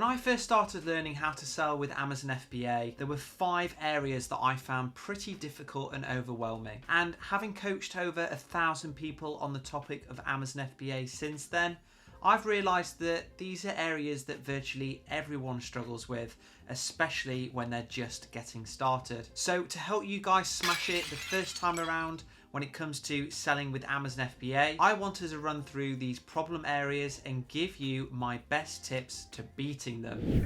When I first started learning how to sell with Amazon FBA, there were 5 areas that I found pretty difficult and overwhelming. And having coached over 1,000 people on the topic of Amazon FBA since then, I've realised that these are areas that virtually everyone struggles with, especially when they're just getting started. So to help you guys smash it the first time around when it comes to selling with Amazon FBA, I wanted to run through these problem areas and give you my best tips to beating them.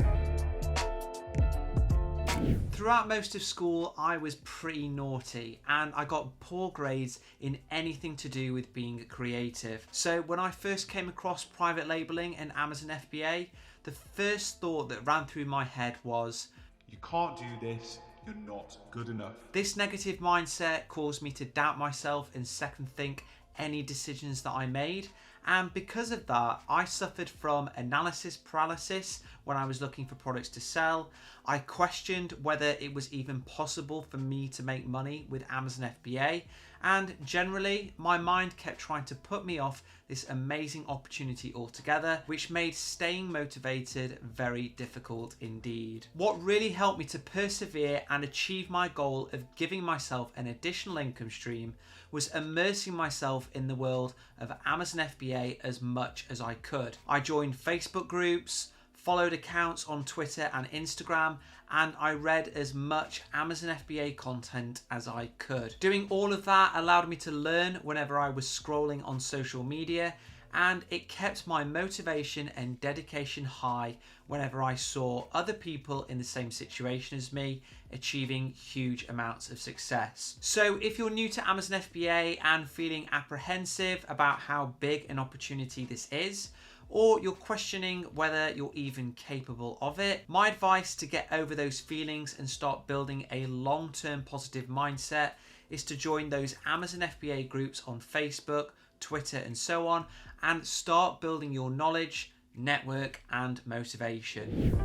Throughout most of school, I was pretty naughty and I got poor grades in anything to do with being creative. So when I first came across private labeling and Amazon FBA, the first thought that ran through my head was, you can't do this, you're not good enough. This negative mindset caused me to doubt myself and second think any decisions that I made. And because of that, I suffered from analysis paralysis when I was looking for products to sell. I questioned whether it was even possible for me to make money with Amazon FBA. And generally, my mind kept trying to put me off this amazing opportunity altogether, which made staying motivated very difficult indeed. What really helped me to persevere and achieve my goal of giving myself an additional income stream was immersing myself in the world of Amazon FBA as much as I could. I joined Facebook groups, followed accounts on Twitter and Instagram, and I read as much Amazon FBA content as I could. Doing all of that allowed me to learn whenever I was scrolling on social media, and it kept my motivation and dedication high whenever I saw other people in the same situation as me achieving huge amounts of success. So if you're new to Amazon FBA and feeling apprehensive about how big an opportunity this is, or you're questioning whether you're even capable of it, my advice to get over those feelings and start building a long-term positive mindset is to join those Amazon FBA groups on Facebook, Twitter, and so on, and start building your knowledge, network, and motivation.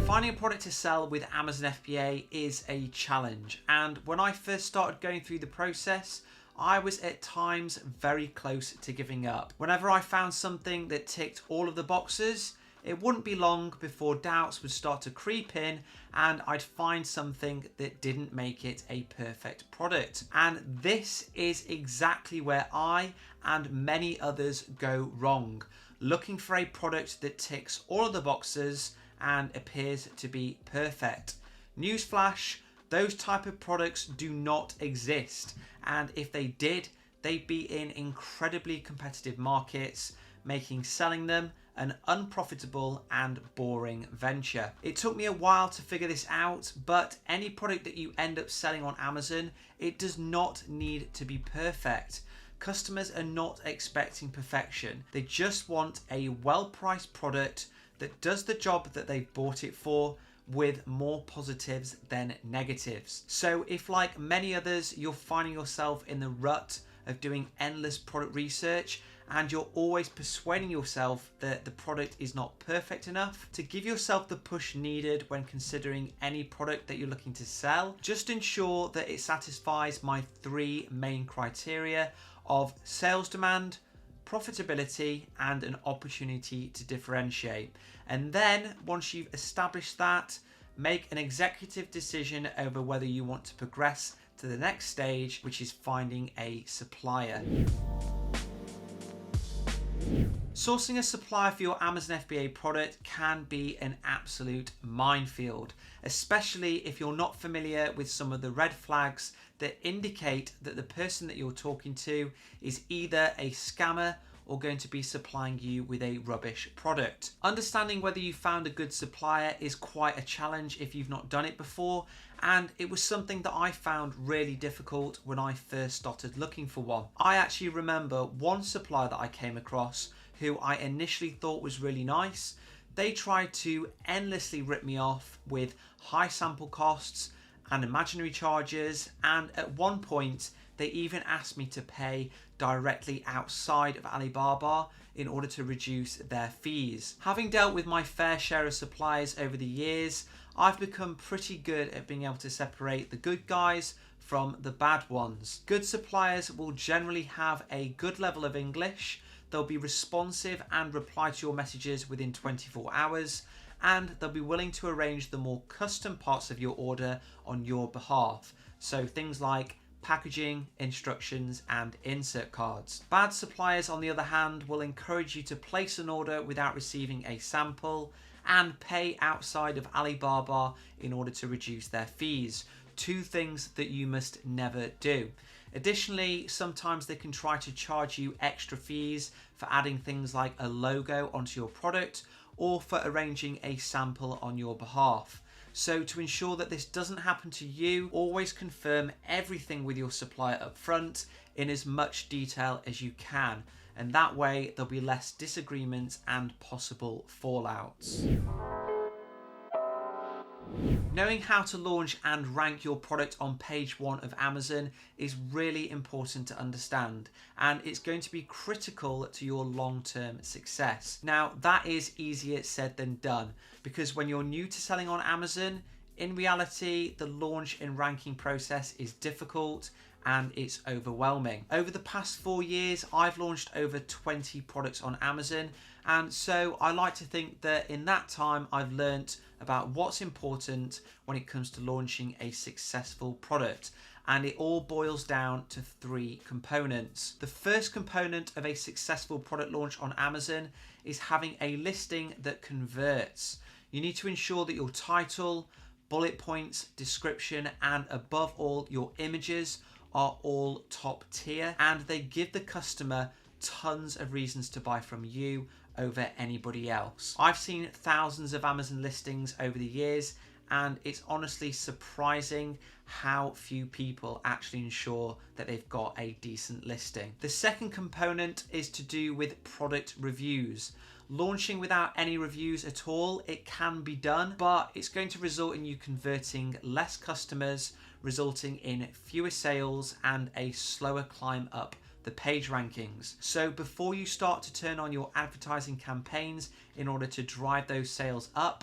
Finding a product to sell with Amazon FBA is a challenge, and when I first started going through the process, I was at times very close to giving up. Whenever I found something that ticked all of the boxes, it wouldn't be long before doubts would start to creep in and I'd find something that didn't make it a perfect product. And this is exactly where I and many others go wrong, looking for a product that ticks all of the boxes and appears to be perfect. Newsflash, those type of products do not exist, and if they did, they'd be in incredibly competitive markets, making selling them an unprofitable and boring venture. It took me a while to figure this out, but any product that you end up selling on Amazon, it does not need to be perfect. Customers are not expecting perfection. They just want a well-priced product that does the job that they've bought it for, with more positives than negatives. So if, like many others, you're finding yourself in the rut of doing endless product research and you're always persuading yourself that the product is not perfect enough, to give yourself the push needed when considering any product that you're looking to sell, just ensure that it satisfies my 3 main criteria of sales demand, profitability, and an opportunity to differentiate. And then once you've established that, make an executive decision over whether you want to progress to the next stage, which is finding a supplier. Sourcing a supplier for your Amazon FBA product can be an absolute minefield, especially if you're not familiar with some of the red flags that indicate that the person that you're talking to is either a scammer or going to be supplying you with a rubbish product. Understanding whether you found a good supplier is quite a challenge if you've not done it before, and it was something that I found really difficult when I first started looking for one. I actually remember one supplier that I came across who I initially thought was really nice. They tried to endlessly rip me off with high sample costs and imaginary charges, and at one point they even asked me to pay directly outside of Alibaba in order to reduce their fees. Having dealt with my fair share of suppliers over the years, I've become pretty good at being able to separate the good guys from the bad ones. Good suppliers will generally have a good level of English. they'll be responsive and reply to your messages within 24 hours, and they'll be willing to arrange the more custom parts of your order on your behalf. So things like packaging, instructions, and insert cards. Bad suppliers, on the other hand, will encourage you to place an order without receiving a sample and pay outside of Alibaba in order to reduce their fees. Two things that you must never do. Additionally, sometimes they can try to charge you extra fees for adding things like a logo onto your product or for arranging a sample on your behalf. So to ensure that this doesn't happen to you, always confirm everything with your supplier up front in as much detail as you can. And that way there'll be less disagreements and possible fallouts. Knowing how to launch and rank your product on page 1 of Amazon is really important to understand, and it's going to be critical to your long-term success. Now, that is easier said than done, because when you're new to selling on Amazon, in reality, the launch and ranking process is difficult and it's overwhelming. Over the past 4 years, I've launched over 20 products on Amazon, and so I like to think that in that time I've learnt about what's important when it comes to launching a successful product. And it all boils down to 3 components. The first component of a successful product launch on Amazon is having a listing that converts. You need to ensure that your title, bullet points, description, and above all, your images are all top tier, and they give the customer tons of reasons to buy from you over anybody else. I've seen thousands of Amazon listings over the years, and it's honestly surprising how few people actually ensure that they've got a decent listing. The second component is to do with product reviews. Launching without any reviews at all, it can be done, but it's going to result in you converting less customers, resulting in fewer sales and a slower climb up the page rankings. So before you start to turn on your advertising campaigns in order to drive those sales up,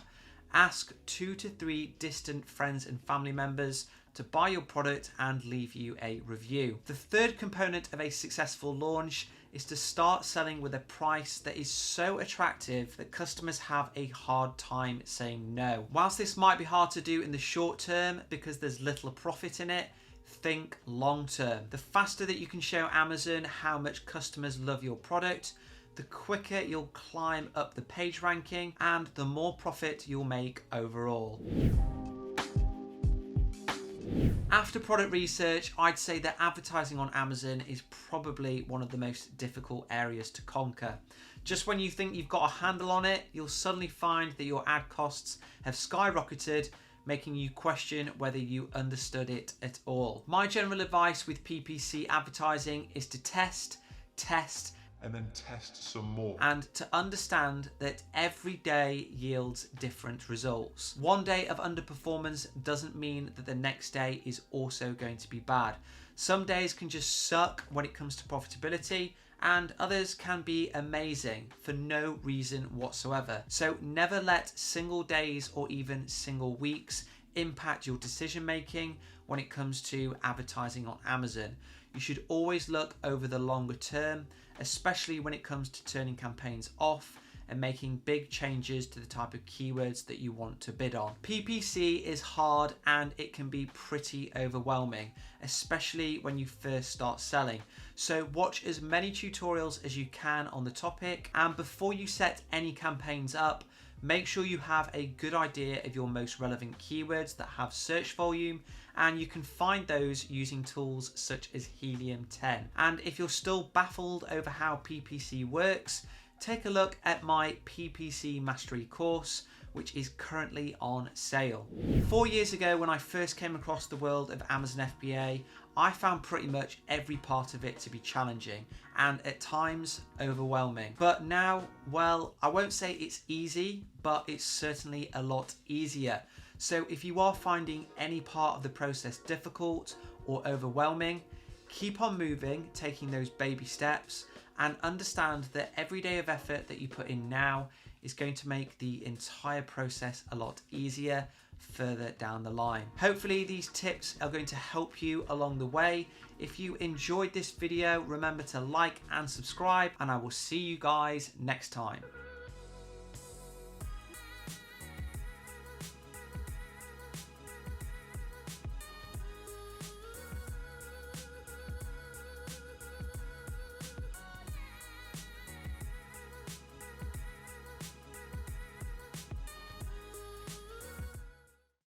ask 2 to 3 distant friends and family members to buy your product and leave you a review. The third component of a successful launch is to start selling with a price that is so attractive that customers have a hard time saying no. Whilst this might be hard to do in the short term because there's little profit in it, think long term. The faster that you can show Amazon how much customers love your product, the quicker you'll climb up the page ranking and the more profit you'll make overall. After product research, I'd say that advertising on Amazon is probably one of the most difficult areas to conquer. Just when you think you've got a handle on it, you'll suddenly find that your ad costs have skyrocketed, making you question whether you understood it at all. My general advice with PPC advertising is to test, and then test some more. And to understand that every day yields different results. One day of underperformance doesn't mean that the next day is also going to be bad. Some days can just suck when it comes to profitability, and others can be amazing for no reason whatsoever. So never let single days or even single weeks impact your decision making when it comes to advertising on Amazon. You should always look over the longer term, especially when it comes to turning campaigns off and making big changes to the type of keywords that you want to bid on. PPC is hard and it can be pretty overwhelming, especially when you first start selling. So watch as many tutorials as you can on the topic, and before you set any campaigns up, make sure you have a good idea of your most relevant keywords that have search volume, and you can find those using tools such as Helium 10. And if you're still baffled over how PPC works, take a look at my PPC Mastery course, which is currently on sale. 4 years ago, when I first came across the world of Amazon FBA, I found pretty much every part of it to be challenging and at times overwhelming. But now, well, I won't say it's easy, but it's certainly a lot easier. So if you are finding any part of the process difficult or overwhelming, keep on moving, taking those baby steps, and understand that every day of effort that you put in now is going to make the entire process a lot easier further down the line. Hopefully these tips are going to help you along the way. If you enjoyed this video, remember to like and subscribe, and I will see you guys next time.